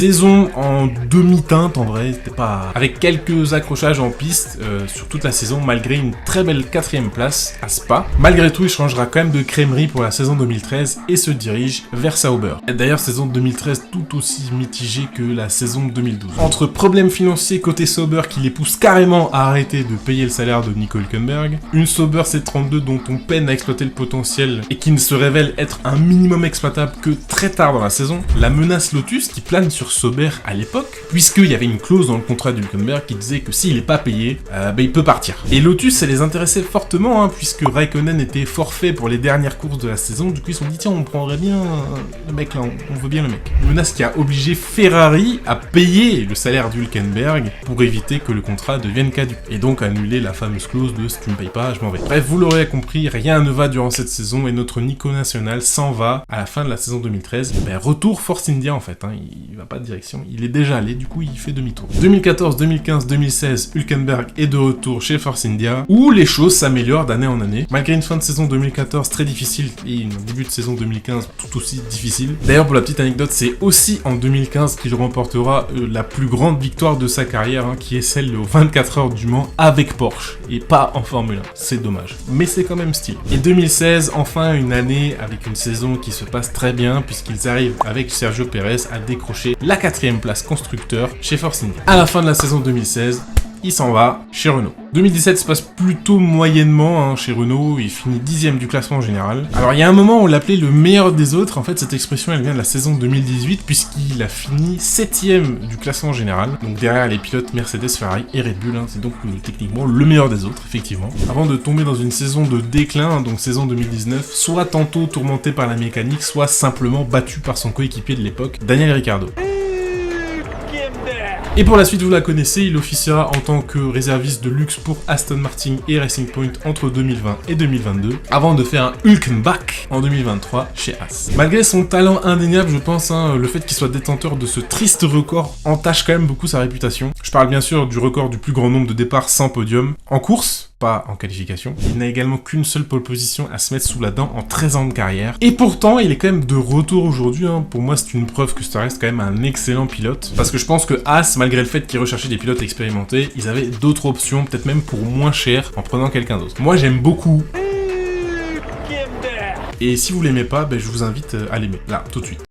Saison en demi-teinte en vrai, c'était pas... Avec quelques accrochages en piste sur toute la saison, malgré une très belle 4ème place à Spa. Malgré tout, il changera quand même de crèmerie pour la saison 2013 et se dirige vers Sauber. D'ailleurs, saison 2013 tout aussi mitigée que la saison 2012. Entre problèmes financiers côté Sauber qui les poussent carrément à arrêter de payer le salaire de Nico Hülkenberg, une Sauber C32 dont on peine à exploiter le potentiel et qui ne se révèle être un minimum exploitable que très tard dans la saison, la menace Lotus qui plane sur Sauber à l'époque, puisqu'il y avait une clause dans le contrat de Hülkenberg qui disait que s'il est pas payé, il peut partir. Et Lotus, ça les intéressait fortement, puisque Raikkonen était forfait pour les dernières courses de la saison, du coup ils se sont dit tiens on prendrait bien le mec là, on veut bien le mec. Une menace qui a obligé Ferrari à payer le salaire d'Hülkenberg pour éviter que le contrat devienne caduc, et donc annuler la fameuse clause de si tu me payes pas, je m'en vais. Bref, vous l'aurez compris, rien ne va durant cette saison et notre Nico national s'en va à la fin de la saison 2013. Retour Force India en fait, il va pas de direction, il est déjà allé, du coup il fait demi-tour. 2014, 2015, 2016, Hülkenberg est de retour chez Force India, où les choses s'améliorent d'année en année, malgré une fin de saison 2014 très difficile et un début de saison 2015 tout aussi difficile. D'ailleurs pour la petite anecdote, c'est aussi en 2015 qu'il remportera la plus grande victoire de sa carrière, qui est celle aux 24 heures du Mans avec Porsche, et pas en Formule 1, c'est dommage. Mais c'est quand même stylé. Et 2016, enfin une année avec une saison qui se passe très bien, puisqu'ils arrivent avec Sergio Pérez à décrocher la 4ème place constructeur chez Force India. À la fin de la saison 2016, il s'en va chez Renault. 2017 se passe plutôt moyennement chez Renault, il finit 10ème du classement général. Alors il y a un moment où on l'appelait le meilleur des autres, en fait cette expression elle vient de la saison 2018 puisqu'il a fini 7ème du classement général, donc derrière les pilotes Mercedes, Ferrari et Red Bull, c'est donc techniquement le meilleur des autres, effectivement. Avant de tomber dans une saison de déclin, donc saison 2019, soit tantôt tourmenté par la mécanique, soit simplement battu par son coéquipier de l'époque, Daniel Ricciardo. Et pour la suite, vous la connaissez, il officiera en tant que réserviste de luxe pour Aston Martin et Racing Point entre 2020 et 2022, avant de faire un Hülkenbach en 2023 chez Haas. Malgré son talent indéniable, je pense, le fait qu'il soit détenteur de ce triste record entache quand même beaucoup sa réputation. Je parle bien sûr du record du plus grand nombre de départs sans podium en course, pas en qualification. Il n'a également qu'une seule pole position à se mettre sous la dent en 13 ans de carrière. Et pourtant, il est quand même de retour aujourd'hui. Pour moi, c'est une preuve que ça reste quand même un excellent pilote. Parce que je pense que Haas, malgré le fait qu'ils recherchaient des pilotes expérimentés, ils avaient d'autres options, peut-être même pour moins cher, en prenant quelqu'un d'autre. Moi, j'aime beaucoup. Et si vous l'aimez pas, je vous invite à l'aimer, là, tout de suite.